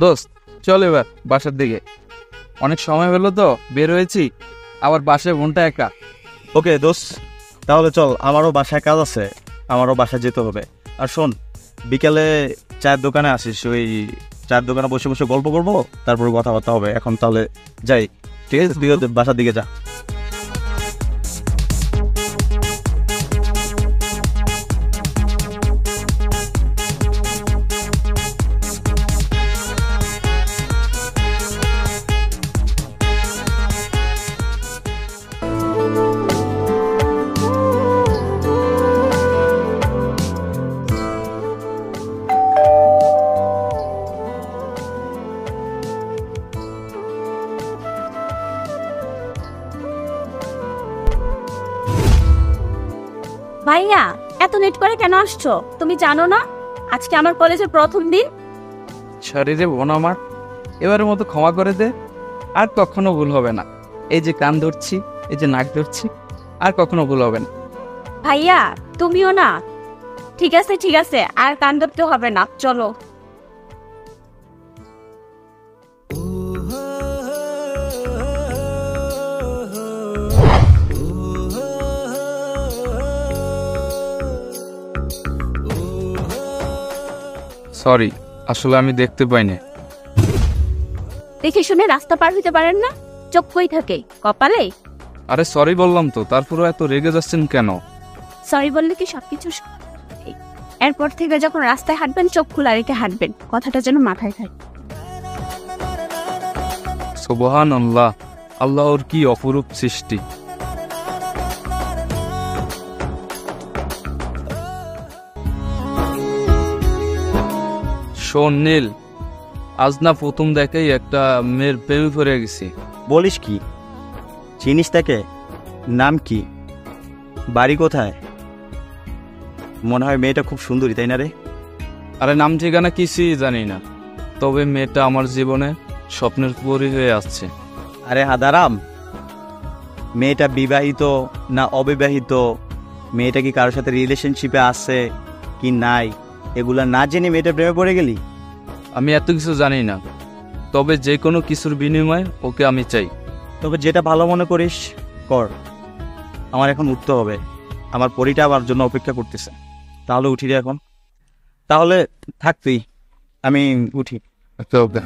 দোস্ত চল এবার বাসার দিকে, অনেক সময় হলো তো বের হয়েছি, আবার বাসায় বোনটা একা। ওকে দোস্ত, তাহলে চল, আমারও বাসায় কাজ আছে, আমারও বাসায় যেতে হবে। আর শোন, বিকেলে চায়ের দোকানে আসিস, ওই চায়ের দোকানে বসে বসে গল্প করবো, তারপরে কথাবার্তা হবে। এখন তাহলে যাই, ঠিক আছে? তুই বাসার দিকে যা। ভাইয়া, এত লেট করে কেন আসছো? তুমি জানো না আজকে আমার কলেজের প্রথম দিন? শরীরে বোন আমার, এবারের মতো ক্ষমা করে দে, আর কখনো ভুল হবে না। এই যে কান ধরছি, এই যে নাক ধরছি, আর কখনো ভুল হবে না। ভাইয়া তুমিও না। ঠিক আছে, আর কান ধরতে হবে না, চলো। সরি, আসলে আমি দেখতে পাইনি। দেখে শুনে রাস্তা পার হইতে পারেন না? চোখ কই থাকে, কপালে? আরে সরি বললাম তো, তারপরে এত রেগে যাচ্ছেন কেন? সরি বললে কি সবকিছু এরপর থেকে যখন রাস্তায় হাঁটবেন চোখ খোলা রেখে হাঁটবেন, কথাটা যেন মাথায় থাকে। সুবহানাল্লাহ, আল্লাহর কি অপরূপ সৃষ্টি। শোন নীল, আজ না প্রথম দেখাই একটা মেয়ের প্রেমে পড়ে গেছি। বলিস কি? চিনিস তাকে? নাম কি? বাড়ি কোথায়? মনে হয় মেয়েটা খুব সুন্দরী, তাই না রে? আরে নাম ঠিকানা কিছুই জানি না, তবে মেয়েটা আমার জীবনে স্বপ্নের পরি হয়ে আসছে। আরে হাদারাম, মেয়েটা বিবাহিত না অবিবাহিত, মেয়েটা কি কারোর সাথে রিলেশনশিপে আছে কি নাই, এগুলা না জেনে মেয়েটা প্রেমে পড়ে গেলি? আমি এত কিছু জানি না, তবে যে কোনো কিছুর বিনিময়ে ওকে আমি চাই। তবে যেটা ভালো মনে করিস কর। আমার এখন উঠতে হবে, আমার পরিটা আমার জন্য অপেক্ষা করতেছে। তাহলে উঠি রে এখন। তাহলে থাকবি, আমি উঠি। ওকে।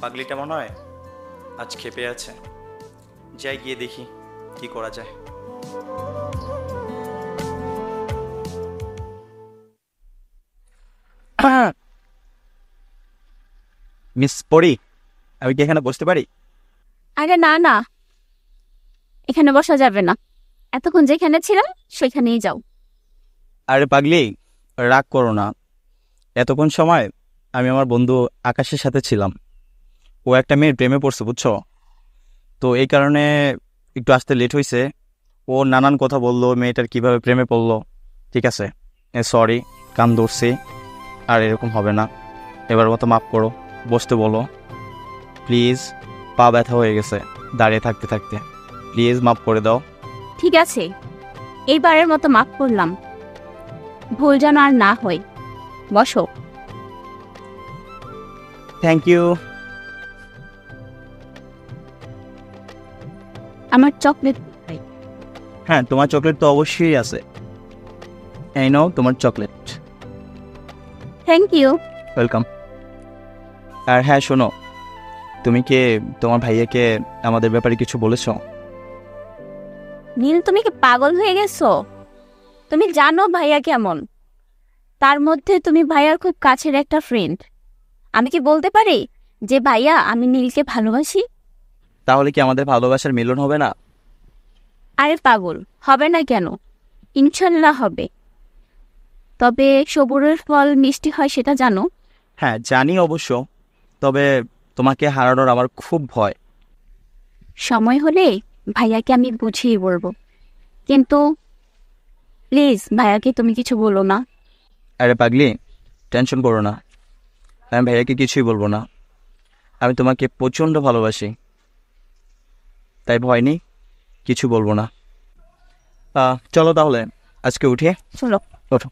পাগলিটা মনে হয় আজ খেপে আছে, যাই গিয়ে দেখি কি করা যায়। মিস পরি, আমি কি এখানে বসতে পারি? আরে না না, এখানে বসা যাবে না, এতক্ষণ যেখানে ছিলাম সেখানেই যাও। আরে পাগলি, রাগ করো না। এতক্ষণ সময় আমি আমার বন্ধু আকাশের সাথে ছিলাম, ও একটা মেয়ের প্রেমে পড়ছে বুঝছো, তো এই কারণে একটু আসতে লেট হয়েছে। ও নানান কথা বললো মেয়েটার কিভাবে প্রেমে পড়লো। ঠিক আছে, সরি, কান ধরছি, আর এরকম হবে না, এবার মতো মাফ করো। বসতে বলো প্লিজ, পা ব্যথা হয়ে গেছে দাঁড়িয়ে থাকতে থাকতে, প্লিজ মাফ করে দাও। ঠিক আছে, এইবারের মতো মাফ করলাম, ভুল যেন আর না হয়। বসো। Thank you. আমার চকলেট। হ্যাঁ, তোমার চকলেট তো অবশ্যই আছে, এই নাও তোমার চকলেট। Thank you. ওয়েলকাম। আর হ্যাঁ শোনো, তুমি কি তোমার ভাইয়াকে আমাদের ব্যাপারে কিছু বলেছো? নীল, তুমি কি পাগল হয়ে গেছো? তুমি জানো ভাইয়া কেমন, তার মধ্যে তুমি ভাইয়ার খুব কাছের একটা ফ্রেন্ড। আমি কি বলতে পারি যে ভাইয়া আমি নীলকে ভালোবাসি? তাহলে কি আমাদের ভালোবাসার মিলন হবে না? আরে পাগল, হবে না কেন? ইনশাল্লাহ হবে। তবে সবুরের ফল মিষ্টি হয় সেটা জানো? হ্যাঁ জানি অবশ্য, তবে তোমাকে হারানোর আমার খুব ভয়। সময় হলে ভাইয়াকে আমি বুঝিয়ে বলবো, কিন্তু প্লিজ ভাইয়াকে তুমি কিছু বলো না। আরে পাগলি, টেনশন করো না, আমি ভাইয়াকে কিছুই বলবো না। আমি তোমাকে প্রচণ্ড ভালোবাসি, তাই ভয় নেই, কিছু বলবো না। চলো তাহলে আজকে উঠে চলো। ওঠো।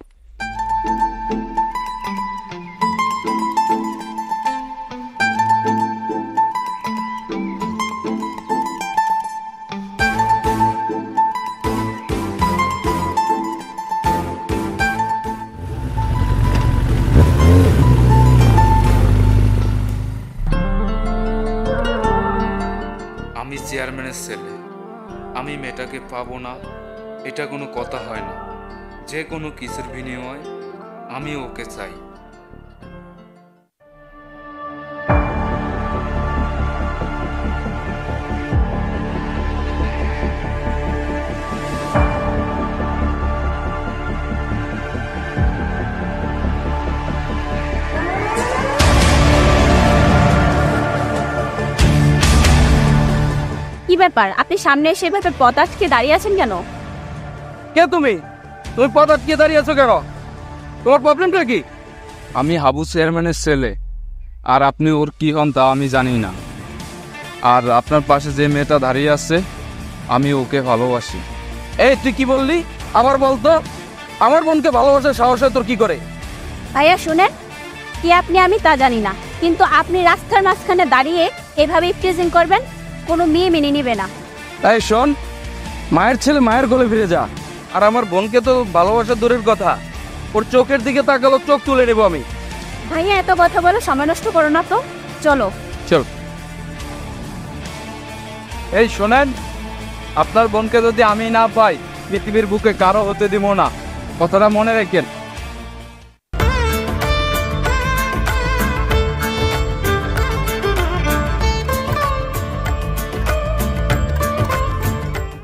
আমি চেয়ারম্যানের ছেলে, আমি মেয়েটাকে পাবো না এটা কোনো কথা হয় না। যে কোনো কিছুর বিনিময়ে আমি ওকে চাই। কি ব্যাপার, আপনি সামনে এসে এভাবে পথ আটকে দাঁড়িয়ে আছেন কেন? কে তুমি? তুমি পথ আটকে দাঁড়িয়ে আছো কেন? তোমার প্রবলেমটা কি? আমি হাবু চেয়ারম্যানের ছেলে, আর আপনি ওর কি হন তা আমি জানি না। আর আপনার পাশে যে মেয়েটা দাঁড়িয়ে আছে, আমি ওকে ভালোবাসি। এই তুই কি বললি? আবার বলতো। আমার বোনকে ভালোবাসার সাহস হয় তোর কি করে? ভাইয়া শুনেন, কি আপনি আমি তা জানি না, কিন্তু আপনি রাস্তার মাঝখানে দাঁড়িয়ে এভাবে প্রেজেন্ট করবেন, কোনো মেয়ে মেনে নিবে না। তাই শোন, মায়ের ছেলে মায়ের কোলে ফিরে যা। আর আমার বোনকে তো ভালোবাসা দূরের কথা, ওর চোখের দিকে তাকালো চোখ তুলে নেবো আমি। ভাইয়া এত কথা বলে সময় নষ্ট করো না তো, চলো। চল। এই শোনেন, আপনার বোনকে যদি আমি না পাই, পৃথিবীর বুকে কারো হতে দিব না, কথাটা মনে রাখেন।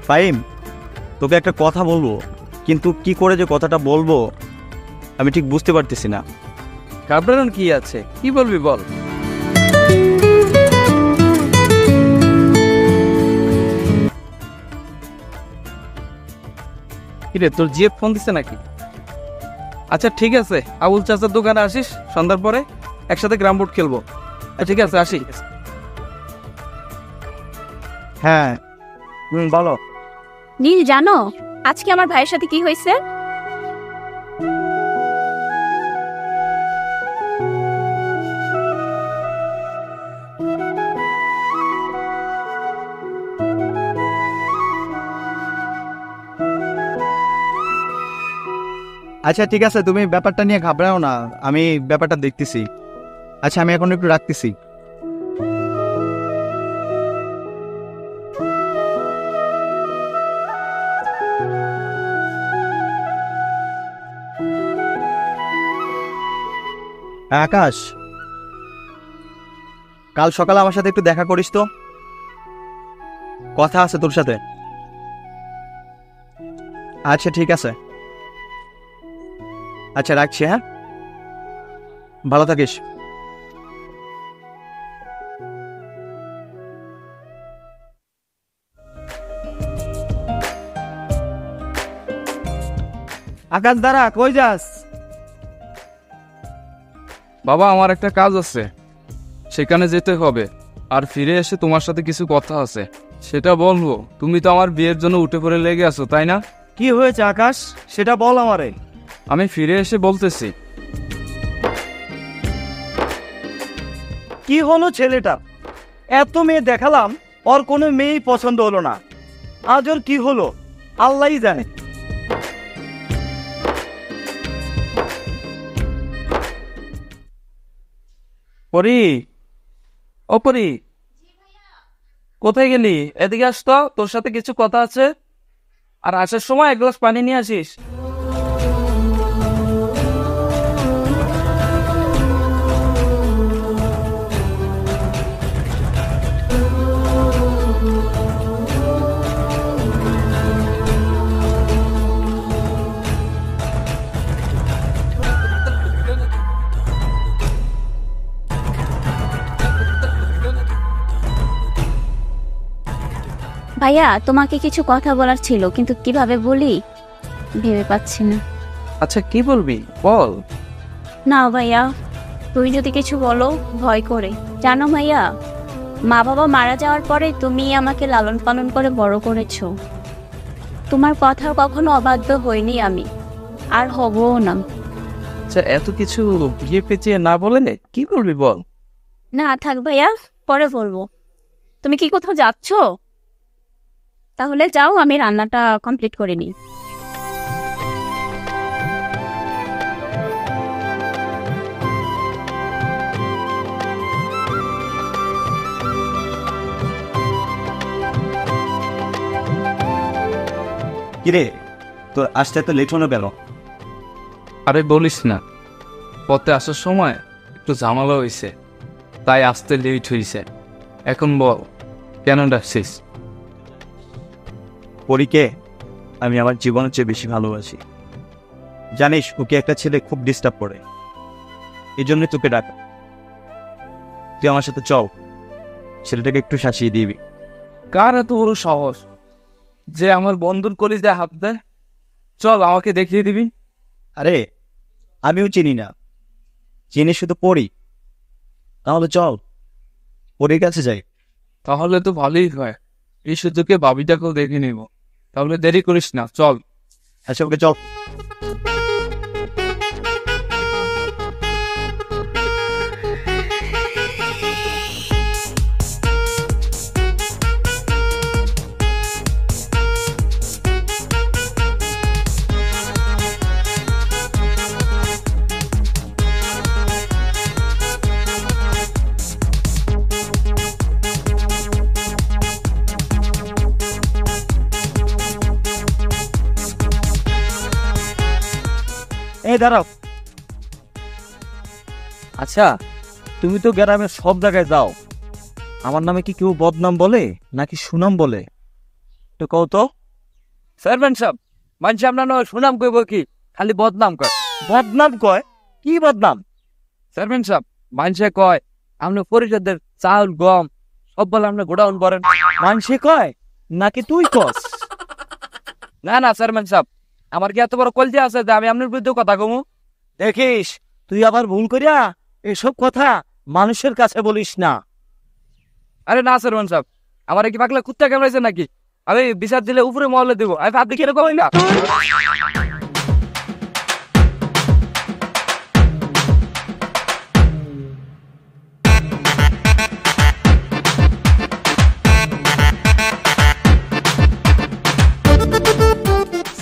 ফাহিম, তোকে একটা কথা বলবো, কিন্তু কি করে যে কথাটা বলবো আমি ঠিক বুঝতে পারতেছি না। ঘাবড়ানোর কি আছে, কি বলবি বল। কিরে, তোর জিএফ ফোন দিছে নাকি? আচ্ছা ঠিক আছে, আবুল চাচার দোকানে আসিস সন্ধ্যার পরে, একসাথে গ্রাম বোর্ড খেলবো। ঠিক আছে, আসি। হ্যাঁ বলো। নীল জানো আজকে আমার ভাইয়ের সাথে কি হয়েছে? আচ্ছা ঠিক আছে, তুমি ব্যাপারটা নিয়ে ঘাবড়াও না, আমি ব্যাপারটা দেখতেছি। আচ্ছা আমি এখন একটু রাখতেছি। আকাশ, কাল সকালে আমার সাথে একটু দেখা করিস তো, কথা আছে তোর সাথে। আচ্ছা ঠিক আছে, আচ্ছা রাখছি। হ্যাঁ, ভালো থাকিস। আকাশ দাঁড়া, কই যাস? বাবা, আমার একটা কাজ আছে, সেখানে যেতে হবে। আর ফিরে এসে তোমার সাথে কিছু কথা আছে, সেটা বলবো। তুমি তো আমার বিয়ের জন্য উঠে পড়ে লেগে আছো, তাই না? কি হয়েছে আকাশ, সেটা বল আমারে। আমি ফিরে এসে বলতেছি। কি হলো ছেলেটা? এত মেয়ে দেখালাম, ওর কোনো মেয়েই পছন্দ হলো না। আজ ওর কি হলো আল্লাহই জানে। পরি, ও পরি, কোথায় গেলি? এদিকে আস তো, তোর সাথে কিছু কথা আছে। আর আসার সময় এক গ্লাস পানি নিয়ে আসিস। ভাইয়া তোমাকে কিছু কথা বলার ছিল, কিন্তু কিভাবে বলি ভেবে পাচ্ছি না। আচ্ছা কি বলবি বল। না ভাইয়া, তুই যদি কিছু বলো ভয় করে। জানো ভাইয়া, মা বাবা মারা যাওয়ার পরে তুমি আমাকে লালন পালন করে বড় করেছো। তোমার কথা কখনো অবাধ্য হইনি আমি, আর হবও না। আচ্ছা এত কিছু বিয়ে পেঁচিয়ে না বলে কি বলবি বল। না থাক ভাইয়া, পরে বলবো। তুমি কি কোথাও যাচ্ছ? তাহলে যাও, আমি রান্নাটা কমপ্লিট করে নিই। কিরে, তোর আসতে এত লেট হলো কেন? আরে বলিস না, পথে আসার সময় একটু ঝামেলা হয়েছে, তাই আসতে লেট হয়েছে। এখন বল কেন ডাকছিস? পরীকে আমি আমার জীবনের চেয়ে বেশি ভালোবাসি। জানিস ওকে একটা ছেলে খুব ডিস্টার্ব করে, এই জন্যই তোকে ডাকা। তুই আমার সাথে চল, ছেলেটাকে একটু শাসিয়ে দিবি। কার এত বড় সাহস যে আমার বন্ধুর কলিজায় হাত দেয়? চল আমাকে দেখিয়ে দিবি। আরে আমিও চিনি না, চিনি শুধু পড়ি। তাহলে চল পরীর কাছে যাই। তাহলে তো ভালোই হয়, এই সুযোগে বাবিটাকেও দেখে নেব। তাহলে দেরি করিস না, চল। আচ্ছা ওকে চল। এই দাঁড়াও। আচ্ছা তুমি তো গ্রামের সব জায়গায় যাও, আমার নামে কি কেউ বদনাম বলে নাকি সুনাম বলে? তো কও তো। চেয়ারম্যান সাহেব, মানুষ আপনার সুনাম কইব কি, খালি বদনাম কয়। বদনাম কয়? কি বদনাম? চেয়ারম্যান সাহেব, মানুষে কয় আপনি পরিষদের চাউল গম সব বলে আপনি গোডাউন করেন। মানুষে কয় নাকি তুই কস? না না চেয়ারম্যান সাহেব, আমার কি এত বড় কলজে আছে যে আমি আপনার বিরুদ্ধে কথা কমু? দেখিস তুই আবার ভুল করিয়া এসব কথা মানুষের কাছে বলিস না। আরে না চেয়ারম্যান সাহেব, আমার কি পাকলে কুত্তা কামড়াইছে নাকি? আমি বিচার দিলে উপরে মহলে দিব। আমি আপনি কিরকম না।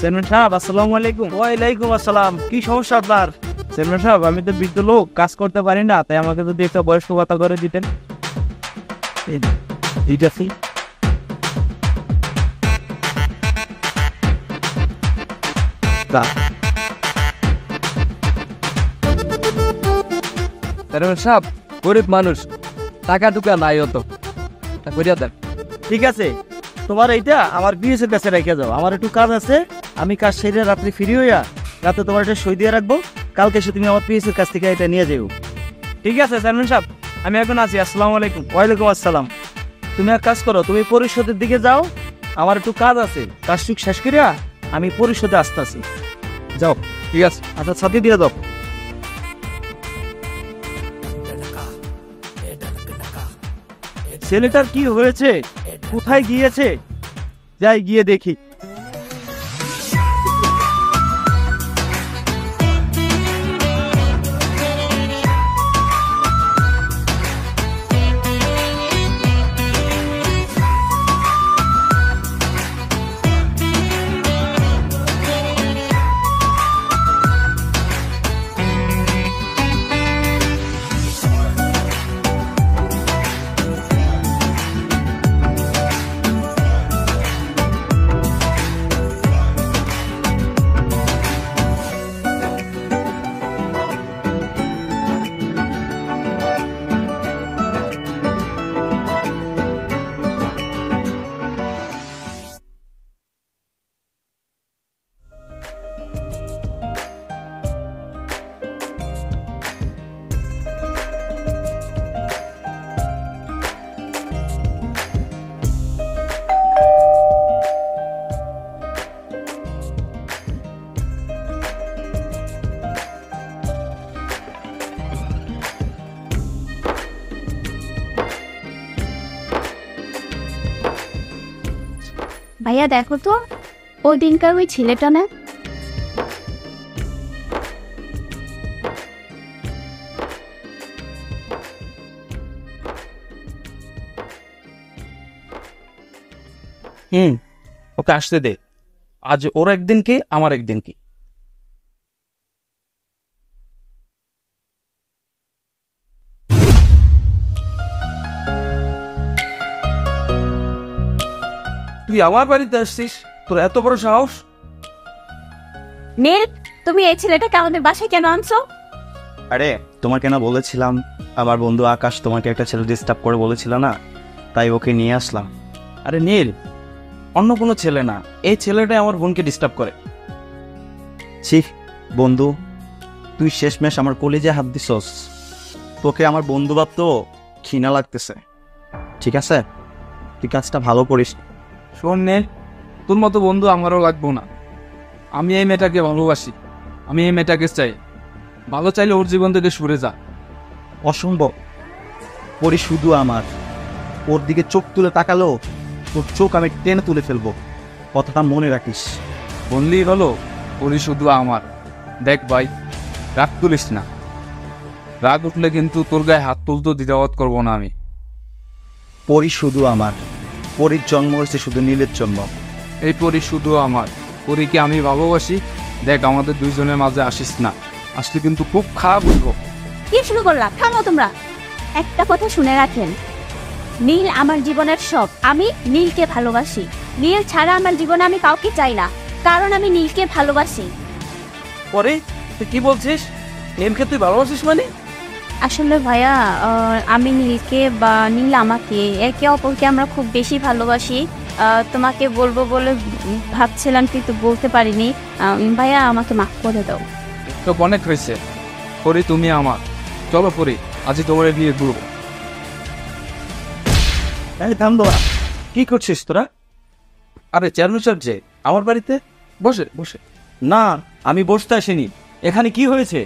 চেয়ারম্যান সাহেব আসসালামু আলাইকুম। ওয়ালাইকুম আসসালাম। কি সমস্যা আপনার? চেয়ারম্যান সাহেব, আমি তো বৃদ্ধ লোক, কাজ করতে পারি না, তাই আমাকে যদি একটা বয়স্ক ভাতা করে দিতেন। ঠিক আছে। চেয়ারম্যান সাহেব, গরিব মানুষ, টাকা টুকা নাই অত, তা করিয়া দেন। ঠিক আছে, তোমার এইটা আমার বিএসের কাছে রেখে যাও। আমার একটু কাজ আছে, আমি কাজ সেরে রাত্রে ফ্রি হইয়া রাতে তোমার এটা সই দিয়ে রাখবো। কালকে এসে তুমি আমার পিএসের কাছ থেকে এটা নিয়ে যাও। ঠিক আছে চেয়ারম্যান সাহেব, আমি এখন আছি। আসসালামু আলাইকুম। ওয়ালাইকুম আসসালাম। তুমি এক কাজ করো, তুমি পরিষদের দিকে যাও, আমার একটু কাজ আছে, কাজটুক শেষ করিয়া আমি পরিষদে আসতেছি। যাও। ঠিক আছে। আচ্ছা ছাতি দিয়ে দাও। ছেলেটার কি হয়েছে, কোথায় গিয়েছে? যাই গিয়ে দেখি। ভাইয়া দেখো তো, ওই দিনকার ওই ছেলেটা না? ওকে আসতে দে। আজ ওর একদিন কি, আমার একদিন কি। তুই আমার বাড়িতে আসছিস? তোর এত বড় সাহস? নীল, তুমি এই ছেলেটাকে আমাদের বাসায় কেন আনছো? আরে তোমাকে না বলেছিলাম আমার বন্ধু আকাশ তোমাকে একটা ছেলে ডিস্টার্ব করে বলেছিল না, তাই ওকে নিয়ে আসলাম। আরে নীল, অন্য কোনো ছেলে না, এই ছেলেটাই আমার বোনকে ডিস্টার্ব করে। ছি বন্ধু, তুই শেষমেশ আমার কলেজে হাত দিছস। তোকে আমার বন্ধু ভাবতো ঘৃণা লাগতেছে। ঠিক আছে, তুই কাজটা ভালো করিস। শোন নীল, তোর মতো বন্ধু আমারও লাগবো না। আমি এই মেয়েটাকে ভালোবাসি, আমি এই মেয়েটাকে চাই। ভালো চাইলে ওর জীবন থেকে সরে যা। অসম্ভব, পরি শুধু আমার। ওর দিকে চোখ তুলে তাকালো তোর চোখ আমি টেনে তুলে ফেলবো, কথাটা মনে রাখিস। বললেই হলো, ওরই শুধু আমার। দেখ ভাই, রাগ তুলিস না। রাগ উঠলে কিন্তু তোর গায়ে হাত তুলতেও দ্বিধাবোধ করবো না আমি। পরি শুধু আমার, পরির জন্ম হয়েছে শুধু নীলের জন্য। এই পরি শুধু আমার, পরিকে আমি ভালোবাসি। দেখ, আমাদের দুইজনের মাঝে আসিস না, আসলে কিন্তু খুব খারাপ হইব। কি শুরু করলা? থামো তোমরা। একটা কথা শুনে রাখেন, নীল আমার জীবনের সব। আমি নীলকে ভালোবাসি। নীল ছাড়া আমার জীবনে আমি কাউকে চাই না, কারণ আমি নীলকে ভালোবাসি। পরে তুই কি বলছিস? নীলকে তুই ভালোবাসিস মানে? আসলে ভাইয়া, আমি নীলকে বা নীল আমাকে, একে অপরকে আমরা খুব বেশি ভালোবাসি। তোমাকে বলবো বলে ভাবছিলাম, কিন্তু বলতে পারিনি। ভাইয়া, আমাকে মাফ করে দাও। তো অনেক হয়েছে পরি, তুমি আমার। চলো পরি, আজই তোমার বিয়ে করবো। থাম তোরা, কি করছিস তোরা? আরে চেয়ারম্যান সাহেব যে আমার বাড়িতে, বসে বসে। না আমি বসতে আসিনি, এখানে কি হয়েছে?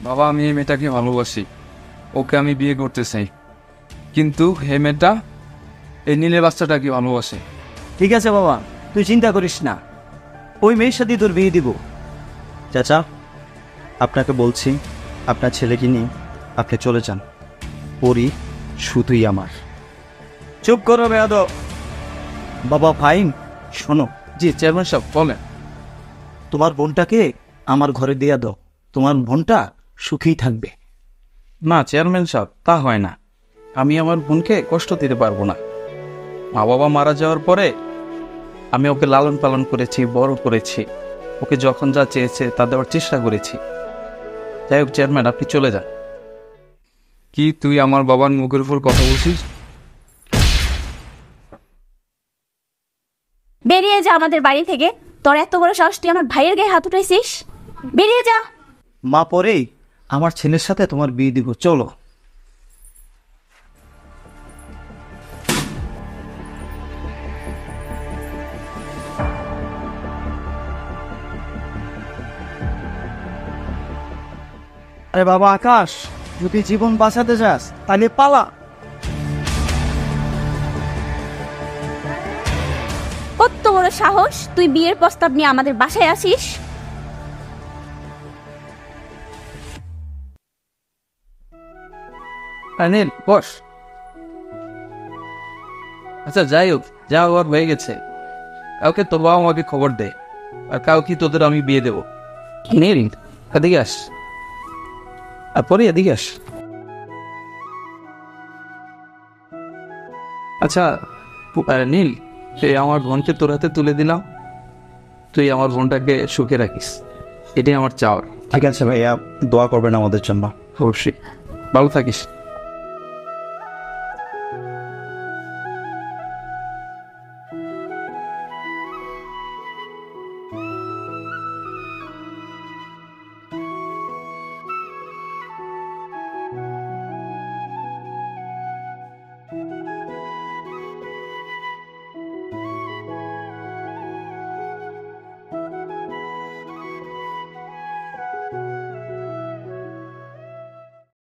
বাবা, আমি এই মেয়েটাকে ভালোবাসি, ওকে আমি বিয়ে করতে চাই। কিন্তু হে মেয়েটা এই নীলের বাচ্চাটাকে ভালোবাসে। ঠিক আছে বাবা, তুই চিন্তা করিস না, ওই মেয়ের সাথে তোর বিয়ে দিব। চাচা, আপনাকে বলছি, আপনার ছেলেকে নিয়ে আপনি চলে যান। পরি শুধুই আমার। চুপ করো বেয়াদব। বাবা ফাইন, শোনো, জি চেয়ারম্যান সাহেব বলেন। তোমার বোনটাকে আমার ঘরে দিয়ে দাও, তোমার বোনটা সুখেই থাকবে। না চেয়ারম্যান সাহেব, তা হয় না। আমি আমার বোনকে কষ্ট দিতে পারবো না। মা বাবা মারা যাওয়ার পরে আমি ওকে লালন পালন করেছি, বড় করেছি। ওকে যখন যা চেয়েছে তা দেওয়ার চেষ্টা করেছি। যাই হোক চেয়ারম্যান, আপনি চলে যান। কি তুই আমার বাবার মুখের উপর কথা বলছিস? বেরিয়ে যা আমাদের বাড়ি থেকে। তোর এত বড় সাহস, তুই আমার ভাইয়ের গায়ে হাত উঠাইছিস? বেরিয়ে যা। মা পরেই আমার ছেলের সাথে তোমার বিয়ে দিব, চলো। আরে বাবা আকাশ, যদি জীবন বাঁচাতে চাস তাহলে পালা। কত বড় সাহস, তুই বিয়ের প্রস্তাব নিয়ে আমাদের বাসায় আসিস? নীল বস। আচ্ছা যাই হোক, যা হওয়ার হয়ে গেছে। কাউকে তোর বাবা আমাকে খবর দে, আর কাউকে তোদের আমি বিয়ে দেবো। নীল এদিকে আস, আর পরে এদিকে আস। আচ্ছা নীল, তুই আমার বোনকে তোর হাতে তুলে দিলাম, তুই আমার বোনটাকে সুখে রাখিস, এটাই আমার চাওয়ার। ঠিক আছে ভাইয়া, দোয়া করবেন আমাদের জন্য। অবশ্যই, ভালো থাকিস।